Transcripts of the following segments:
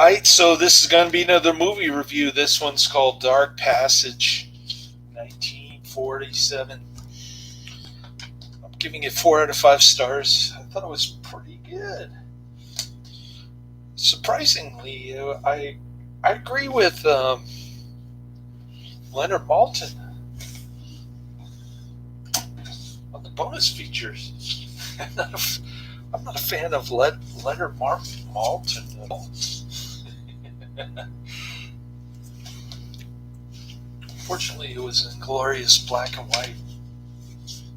Alright, so this is going to be another movie review. This one's called Dark Passage, 1947. I'm giving it 4 out of 5 stars. I thought it was pretty good. Surprisingly, I agree with Leonard Maltin on the bonus features. I'm not a fan of Leonard Maltin at all. Fortunately, it was in glorious black and white.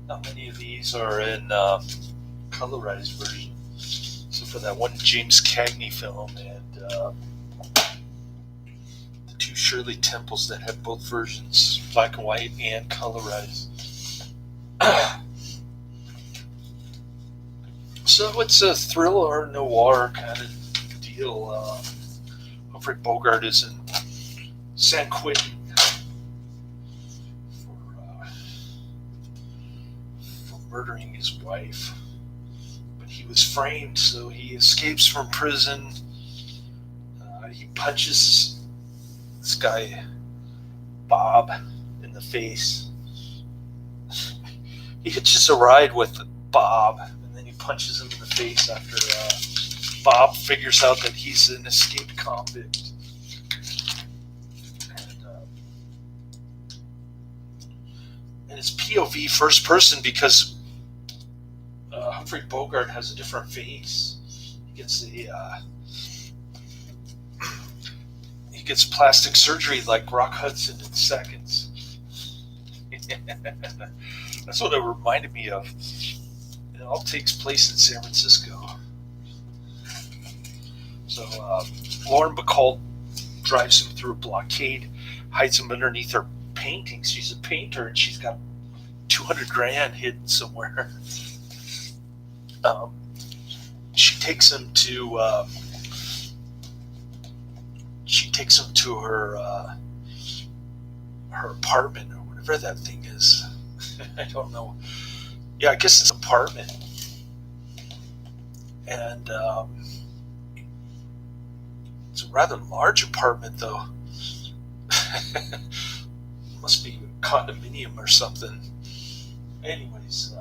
Not many of these are in colorized version. So for that one James Cagney film and the two Shirley Temples that had both versions, black and white and colorized. So it's a thriller noir kind of deal. Humphrey Bogart is in San Quentin for murdering his wife. But he was framed, so he escapes from prison. He punches this guy, Bob, in the face. He hitches a ride with Bob, and then he punches him in the face after Bob figures out that he's an escaped convict. And it's POV, first person, because Humphrey Bogart has a different face. He gets plastic surgery like Rock Hudson in seconds. That's what it reminded me of. It all takes place in San Francisco. So Lauren Bacall drives him through a blockade, hides him underneath her paintings. She's a painter, and she's got $200,000 hidden somewhere. She takes him to her apartment, or whatever that thing is. I don't know. Yeah, I guess it's an apartment. And it's a rather large apartment, though. Must be a condominium or something. Anyways,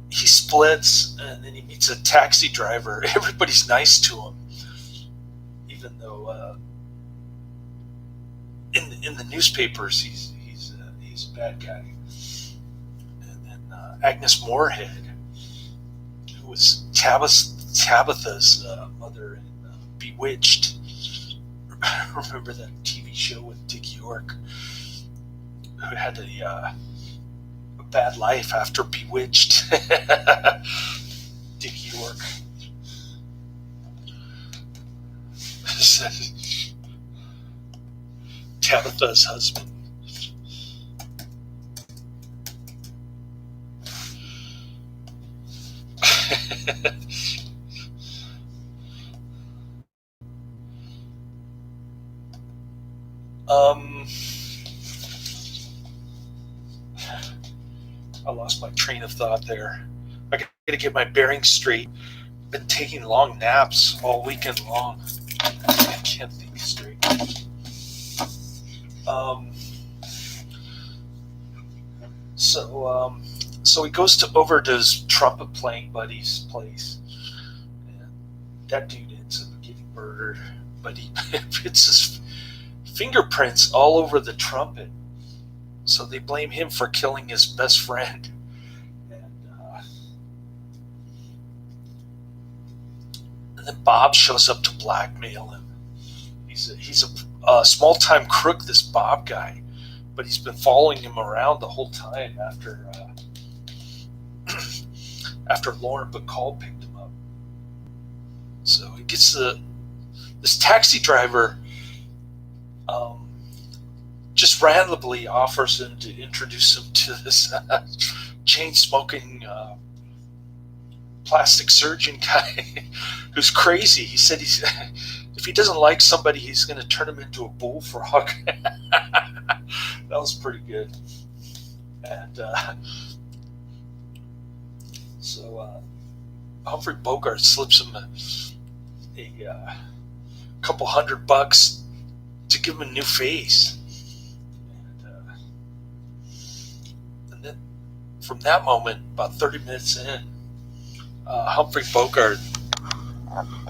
he splits, and then he meets a taxi driver. Everybody's nice to him, even though in the newspapers he's a bad guy. And then Agnes Moorehead, who was Tabitha's mother in Bewitched. Remember that TV show with Dick York, who had a bad life after Bewitched. Dick York. Tabitha's husband. I lost my train of thought there. I gotta get my bearings straight. Been taking long naps all weekend long. I can't think straight. So he goes over to his trumpet playing buddy's place, and that dude ends up getting murdered. But he puts his fingerprints all over the trumpet, so they blame him for killing his best friend. And then Bob shows up to blackmail him. He's a small-time crook, this Bob guy, but he's been following him around the whole time after Lauren Bacall picked him up. So he gets this taxi driver just randomly offers him to introduce him to this chain-smoking plastic surgeon guy who's crazy. He said if he doesn't like somebody, he's going to turn him into a bullfrog. That was pretty good. And so Humphrey Bogart slips him a couple $100 to give him a new face. And then from that moment, about 30 minutes in, Humphrey Bogart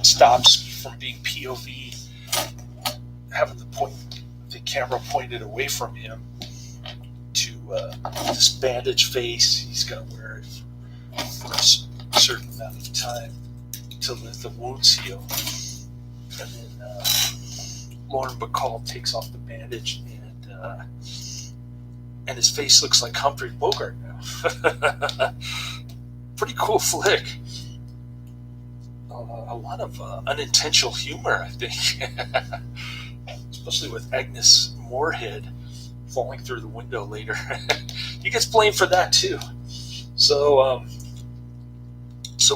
stops from being POV, having the camera pointed away from him to this bandaged face. He's got to wear it for a certain amount of time until the wounds heal. And then Lauren Bacall takes off the bandage, and his face looks like Humphrey Bogart now. Pretty cool flick. A lot of unintentional humor, I think. Especially with Agnes Moorehead falling through the window later. He gets blamed for that too. So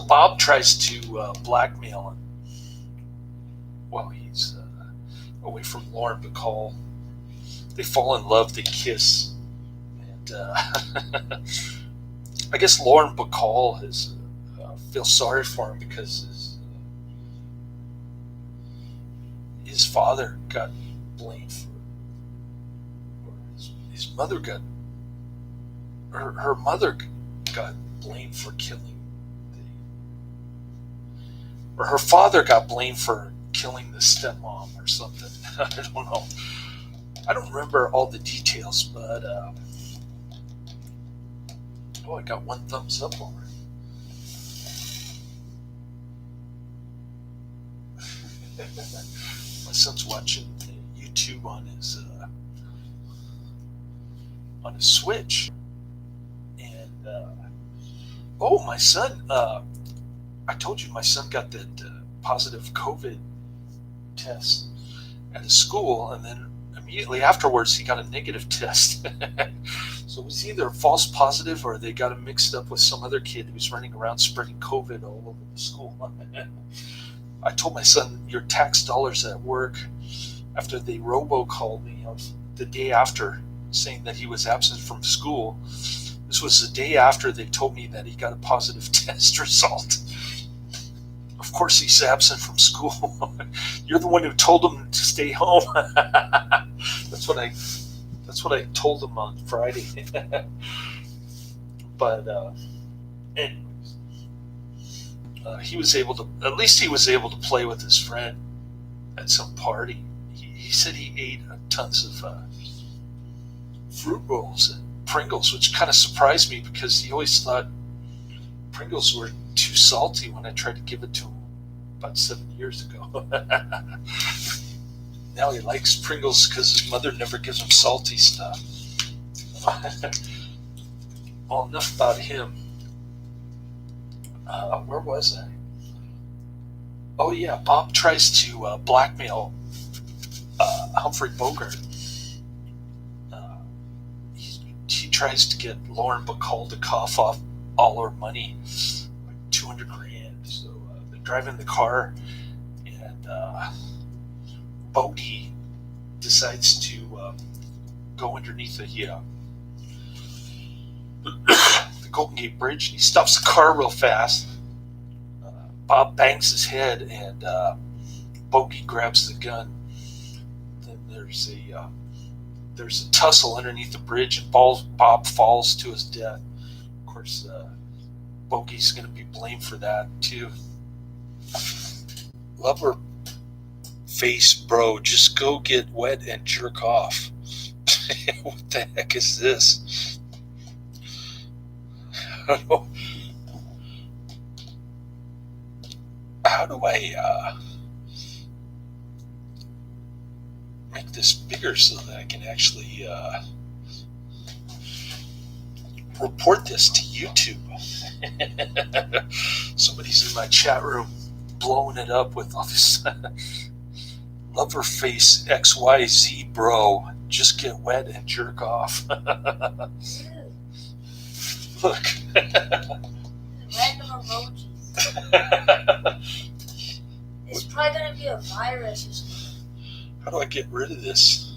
Bob tries to blackmail him while he's away from Lauren Bacall. They fall in love, they kiss, and I guess Lauren Bacall feels sorry for him because his father got blamed for, or his mother got, or her mother got blamed for killing or her father got blamed for killing the stepmom or something. I don't know. I don't remember all the details, but I got one thumbs up already. My son's watching YouTube on his Switch, and my son. I told you my son got that positive COVID test at his school, and then immediately afterwards he got a negative test. So it was either a false positive or they got him mixed up with some other kid who was running around spreading COVID all over the school. I told my son, your tax dollars at work, after they robocalled me the day after saying that he was absent from school. This was the day after they told me that he got a positive test result. Of course he's absent from school. You're the one who told him to stay home. That's what I told him on Friday. But anyways, he was able to play with his friend at some party. He said he ate tons of fruit rolls and Pringles, which kind of surprised me because he always thought Pringles were too salty when I tried to give it to him about 7 years ago. Now he likes Pringles because his mother never gives him salty stuff. Well, enough about him. Where was I? Oh yeah, Bob tries to blackmail Humphrey Bogart. He tries to get Lauren Bacall to cough off all her money, like $200,000. So they're driving the car, and Bogey decides to go underneath the Golden Gate Bridge, and he stops the car real fast. Bob bangs his head, and Bogey grabs the gun. Then there's a tussle underneath the bridge, and Bob falls to his death. Of course, Bogey's going to be blamed for that too. Lover face, bro, just go get wet and jerk off. What the heck is this? How do I make this bigger so that I can actually report this to YouTube? Somebody's in my chat room blowing it up with all this lover face XYZ, bro, just get wet and jerk off. Look. Random emojis. It's probably gonna be a virus or something. How do I get rid of this?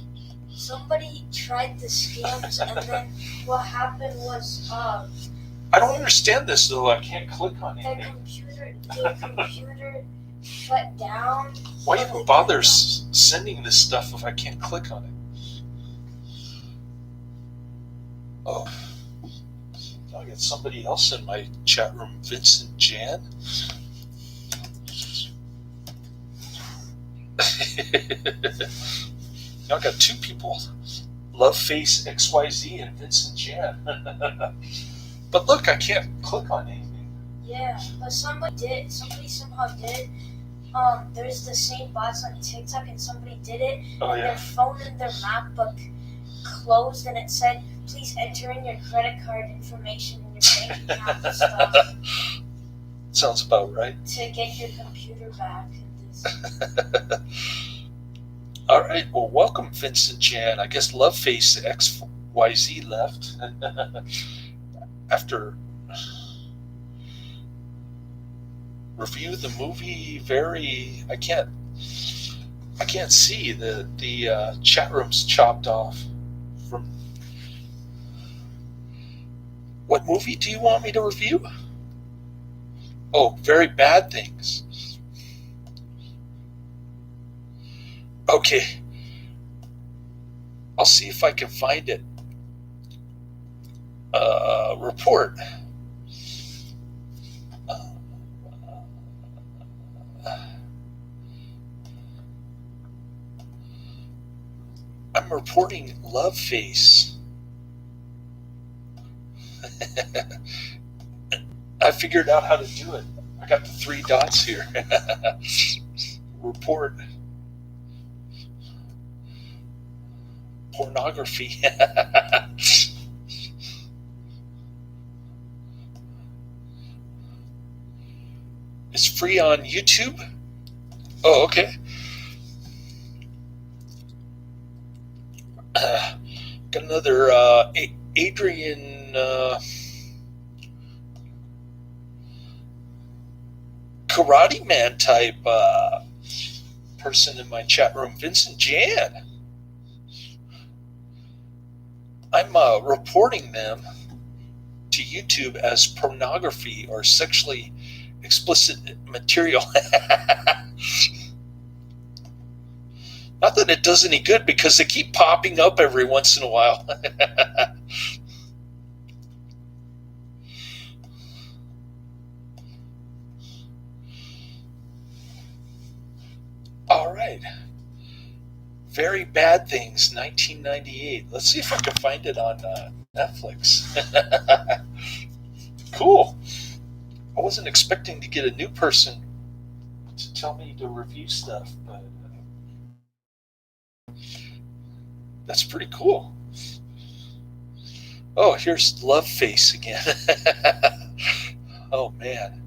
Somebody tried the scams, and then what happened was I don't understand this though. I can't click on The anything. computer shut down. Why even bother sending this stuff if I can't click on it? Oh, I got somebody else in my chat room, Vincent Jan. Now I got two people, Loveface XYZ and Vincent Jan. But look, I can't click on anything. Yeah, but somebody somehow did. There's the same bots on TikTok, and somebody did it. Oh and yeah. Their phone and their MacBook closed, and it said, "Please enter in your credit card information and your bank account and stuff Sounds about right. to get your computer back." All right. Well, welcome, Vincent Jan. I guess Loveface XYZ left after review the movie. I can't see the chat room's chopped off. From what movie do you want me to review? Oh, Very Bad Things. Okay. I'll see if I can find it. Report. I'm reporting Loveface. I figured out how to do it. I got the 3 dots here. Report. Pornography. It's free on YouTube? Oh, okay. Got another Adrian Karate Man type person in my chat room, Vincent Jan. I'm reporting them to YouTube as pornography or sexually explicit material. Not that it does any good because they keep popping up every once in a while. All right. Very Bad Things, 1998. Let's see if I can find it on Netflix. Cool. I wasn't expecting to get a new person to tell me to review stuff, but that's pretty cool. Oh, here's Loveface again. Oh, man.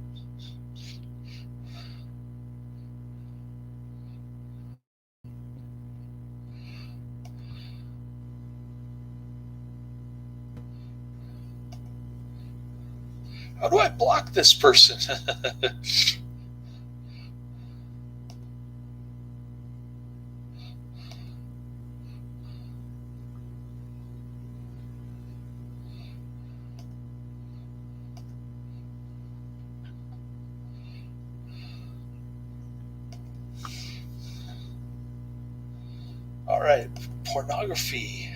How do I block this person? All right, pornography.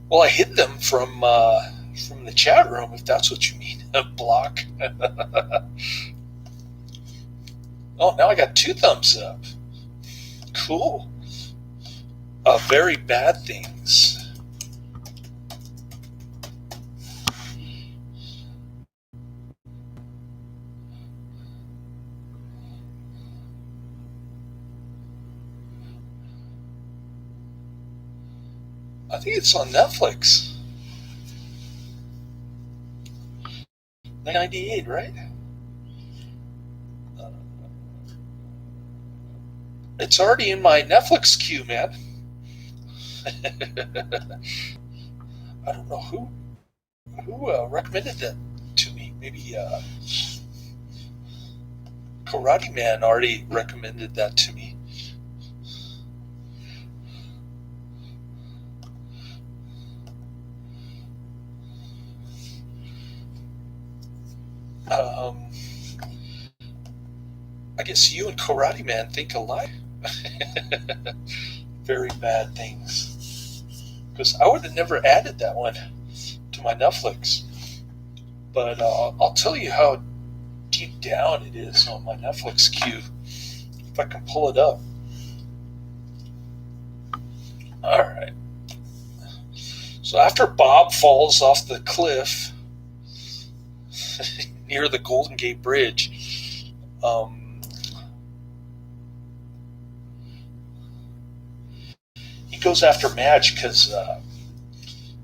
Well, I hid them from the chat room, if that's what you mean. Block. Oh, now I got 2 thumbs up. Cool. Very Bad Things. I think it's on Netflix. 98, right? It's already in my Netflix queue, man. I don't know who recommended that to me. Maybe Karate Man already recommended that to me. I guess you and Karate Man think alike. Very bad things. Because I would have never added that one to my Netflix. But I'll tell you how deep down it is on my Netflix queue. If I can pull it up. Alright. So after Bob falls off the cliff near the Golden Gate Bridge, he goes after Madge because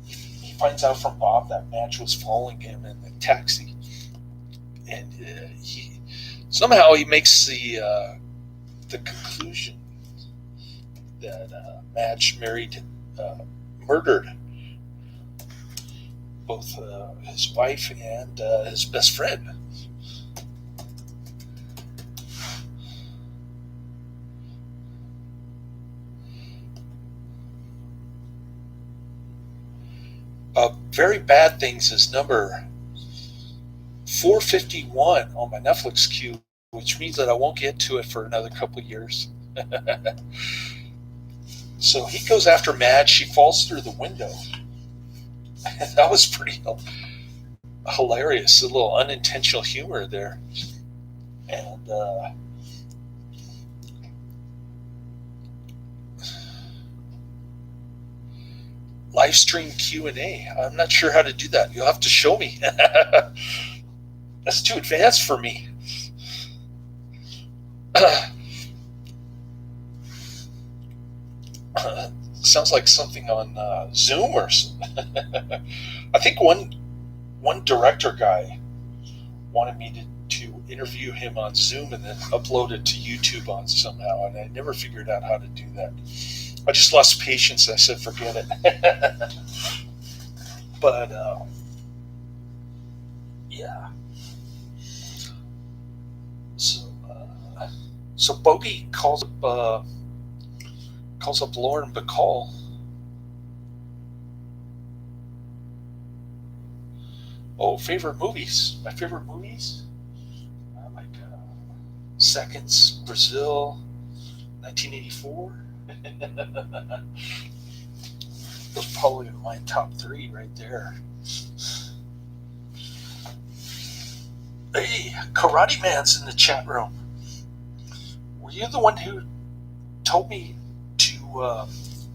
he finds out from Bob that Madge was following him in the taxi, and he makes the conclusion that Madge murdered both his wife and his best friend. Very Bad Things is number 451 on my Netflix queue, which means that I won't get to it for another couple of years. So he goes after Madge. She falls through the window. That was pretty hilarious. A little unintentional humor there. And live stream Q&A. I'm not sure how to do that. You'll have to show me. That's too advanced for me. Sounds like something on Zoom or something. I think one director guy wanted me to interview him on Zoom and then upload it to YouTube on somehow, and I never figured out how to do that. I just lost patience. I said, forget it. But yeah. So Bogey calls up Lauren Bacall. Oh, favorite movies. My favorite movies? I like Seconds, Brazil, 1984. Those are probably my top three right there. Hey, Karate Man's in the chat room. Were you the one who told me to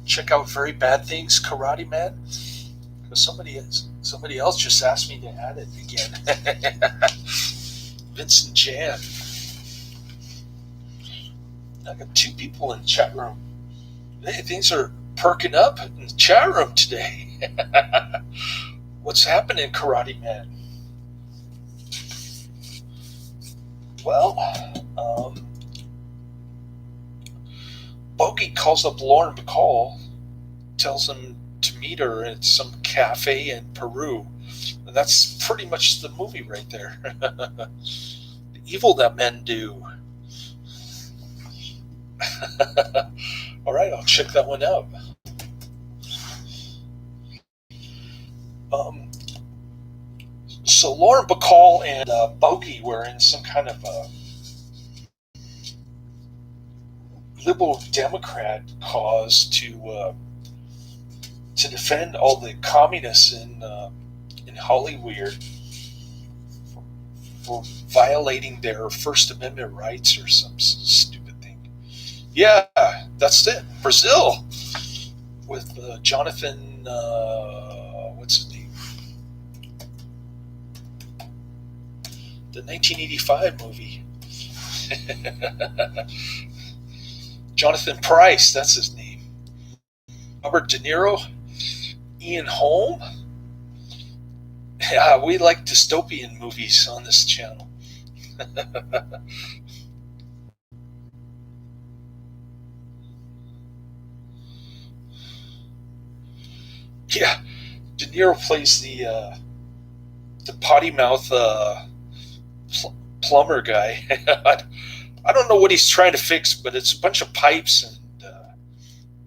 check out Very Bad Things, Karate Man? Because somebody else just asked me to add it again. Vincent Jan. I got two people in the chat room. Hey, things are perking up in the chat room today. What's happening, Karate Man? Well, Bogey calls up Lauren Bacall, tells him to meet her at some cafe in Peru. And that's pretty much the movie right there. The evil that men do. All right, I'll check that one out. So Lauren Bacall and Bogey were in some kind of liberal Democrat cause to defend all the communists in Hollywood for violating their First Amendment rights or some stupid thing. Yeah, that's it. Brazil with Jonathan. What's his name? The 1985 movie. Jonathan Pryce, that's his name. Robert De Niro, Ian Holm. Yeah, we like dystopian movies on this channel. Yeah, De Niro plays the potty mouth plumber guy. I don't know what he's trying to fix, but it's a bunch of pipes and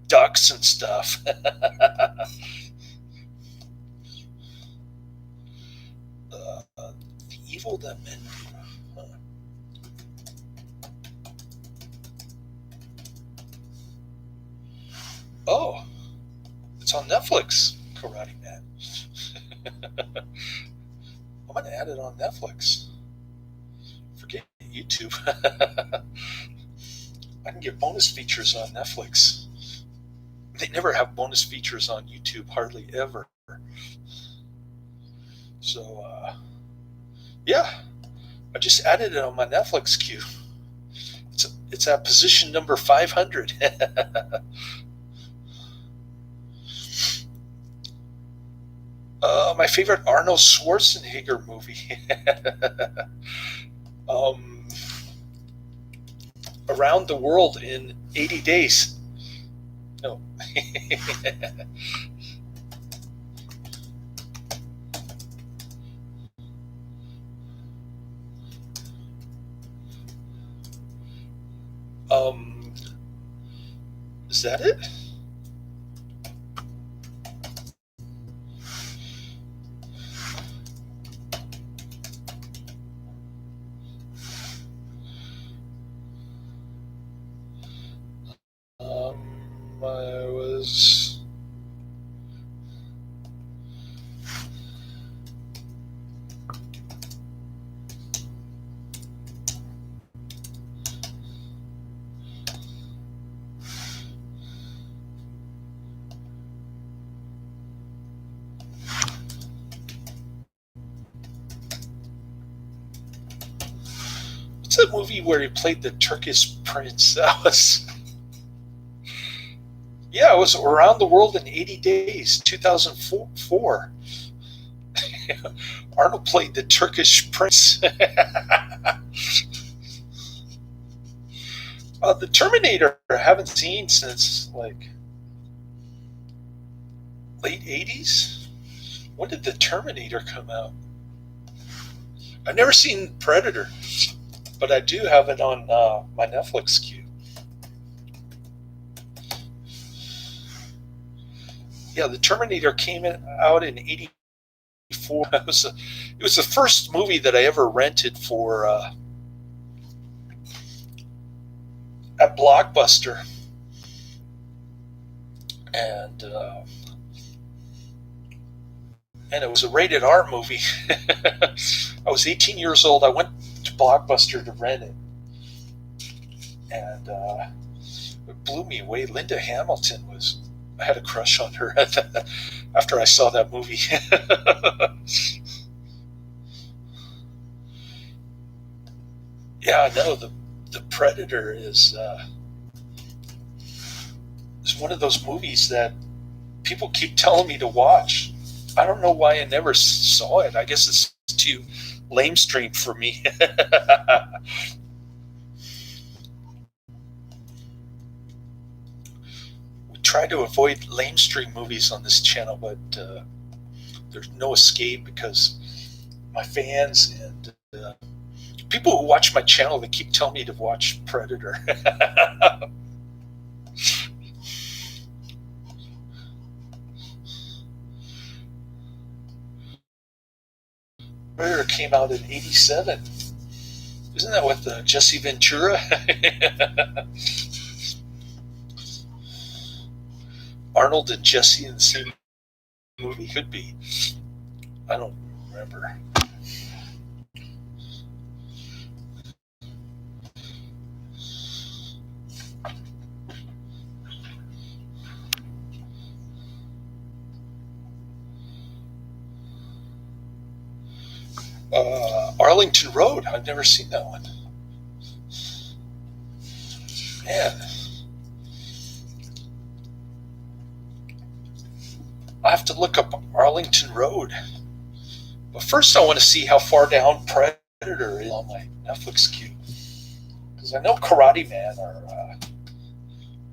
ducts and stuff. The evil that men do. Huh. Oh, it's on Netflix, Karate Man. I'm going to add it on Netflix. Forget YouTube. I can get bonus features on Netflix. They never have bonus features on YouTube, hardly ever. So, yeah, I just added it on my Netflix queue. It's at position number 500. My favorite Arnold Schwarzenegger movie. Around the World in 80 Days. No. Is that it? I was. What's that movie where he played the Turkish prince? That was. Yeah, it was Around the World in 80 Days, 2004. Arnold played the Turkish prince. The Terminator I haven't seen since like late 80s. When did the Terminator come out? I've never seen Predator, but I do have it on my Netflix queue. Yeah, the Terminator came out in '84. It was the first movie that I ever rented for at Blockbuster, and it was a rated R movie. I was 18 years old. I went to Blockbuster to rent it, and it blew me away. Linda Hamilton was. I had a crush on her after I saw that movie. Yeah, no, the Predator is one of those movies that people keep telling me to watch. I don't know why I never saw it. I guess it's too lamestream for me. We try to avoid lamestream movies on this channel, but there's no escape because my fans and people who watch my channel, they keep telling me to watch Predator. Predator came out in '87. Isn't that with Jesse Ventura? Arnold and Jesse in the same movie? Could be. I don't remember. Arlington Road. I've never seen that one. Man. I have to look up Arlington Road. But first I want to see how far down Predator is on my Netflix queue. Because I know Karate Man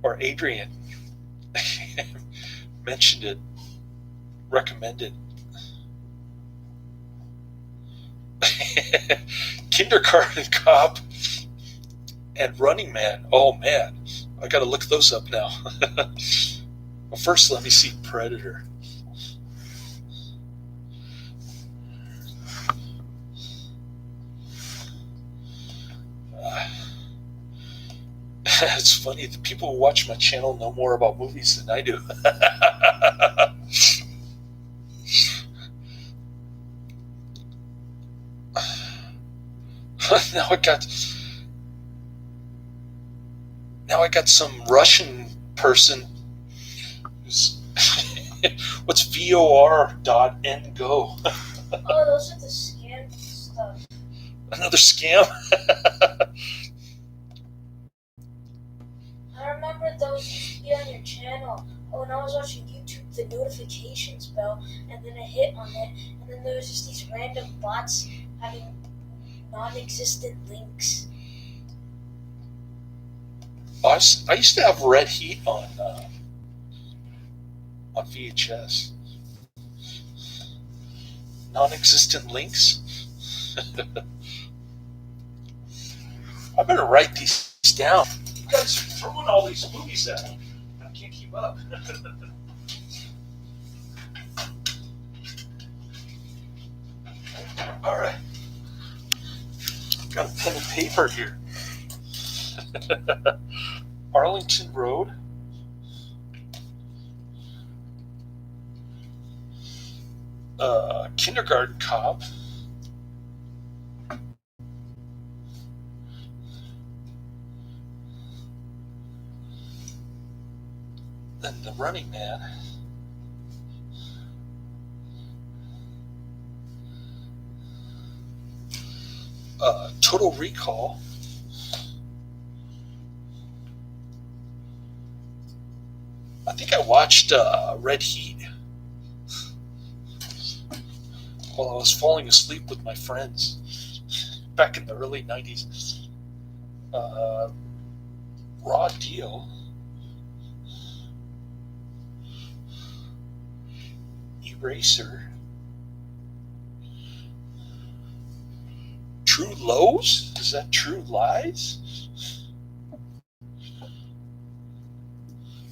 or Adrian mentioned it, recommended. Kindergarten Cop, and Running Man. Oh man, I gotta look those up now. Well, first, let me see Predator. It's funny, the people who watch my channel know more about movies than I do. Now I got some Russian person who's what's VOR.NGO? Oh, those are the scam stuff. Another scam? I remember those used to be on your channel. When I was watching YouTube, the notifications bell, and then I hit on it, and then there was just these random bots having non-existent links. I used to have Red Heat on VHS. Non-existent links? I better write these down. You guys are throwing all these movies at me. I can't keep up. All right. Got a pen and paper here. Arlington Road. Kindergarten Cop. Then The Running Man. Total Recall. I think I watched Red Heat while I was falling asleep with my friends back in the early 90s. Raw Deal. Eraser. True Lows? Is that True Lies?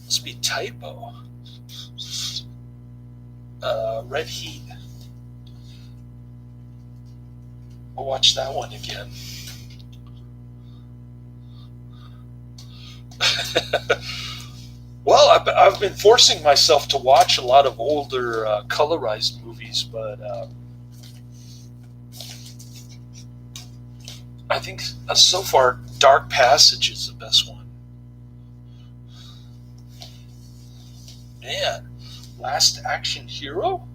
Must be typo. Red Heat. I'll watch that one again. Well, I've been forcing myself to watch a lot of older colorized movies, but I think so far Dark Passage is the best one. Man, Last Action Hero?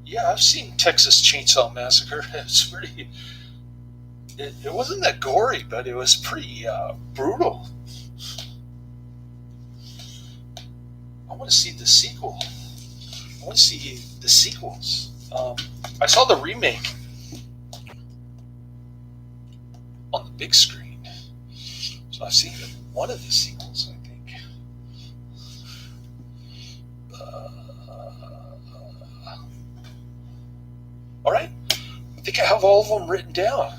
Yeah, I've seen Texas Chainsaw Massacre. It's pretty... It wasn't that gory, but it was pretty brutal. I want to see the sequel. I want to see the sequels. I saw the remake on the big screen. So I've seen one of the sequels, I think. All right. I think I have all of them written down.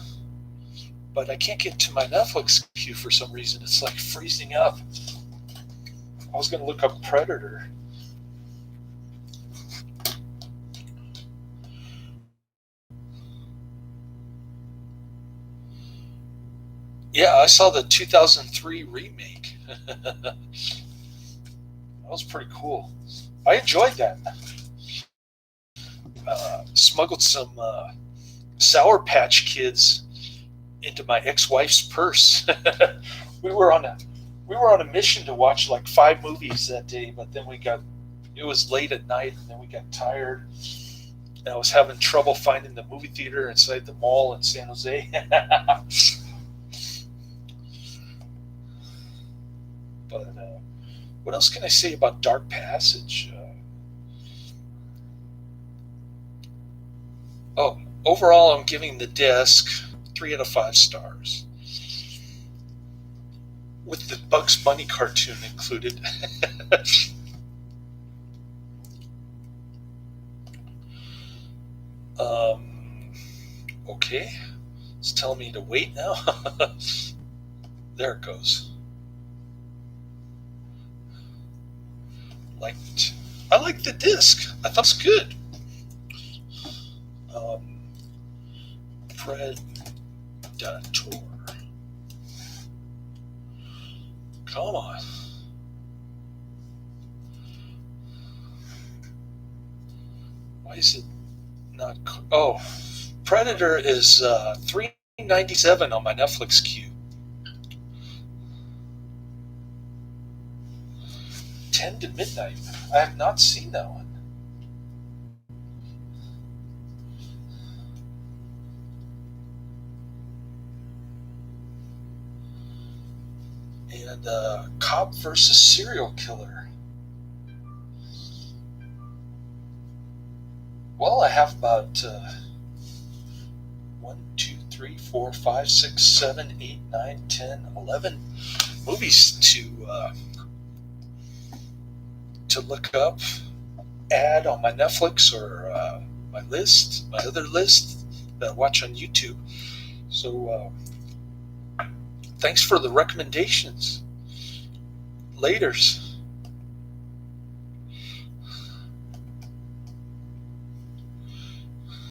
But I can't get to my Netflix queue for some reason. It's like freezing up. I was going to look up Predator. Yeah, I saw the 2003 remake. That was pretty cool. I enjoyed that. Smuggled some Sour Patch Kids into my ex-wife's purse. we were on a mission to watch like 5 movies that day, but then it was late at night, and then we got tired, and I was having trouble finding the movie theater inside the mall in San Jose. But what else can I say about Dark Passage? Overall, I'm giving The Desk 3 out of 5 stars, with the Bugs Bunny cartoon included. Okay. It's telling me to wait now. There it goes. I liked the disc. I thought it was good. Predator. Come on. Why is it not? Oh, Predator is $3.97 on my Netflix queue. 10 to midnight. I have not seen that one. And Cop versus Serial Killer. Well, I have about 1, 2, 3, 4, 5, 6, 7, 8, 9, 10, 11 movies to look up, add on my Netflix or my other list that I watch on YouTube. So thanks for the recommendations. Laters.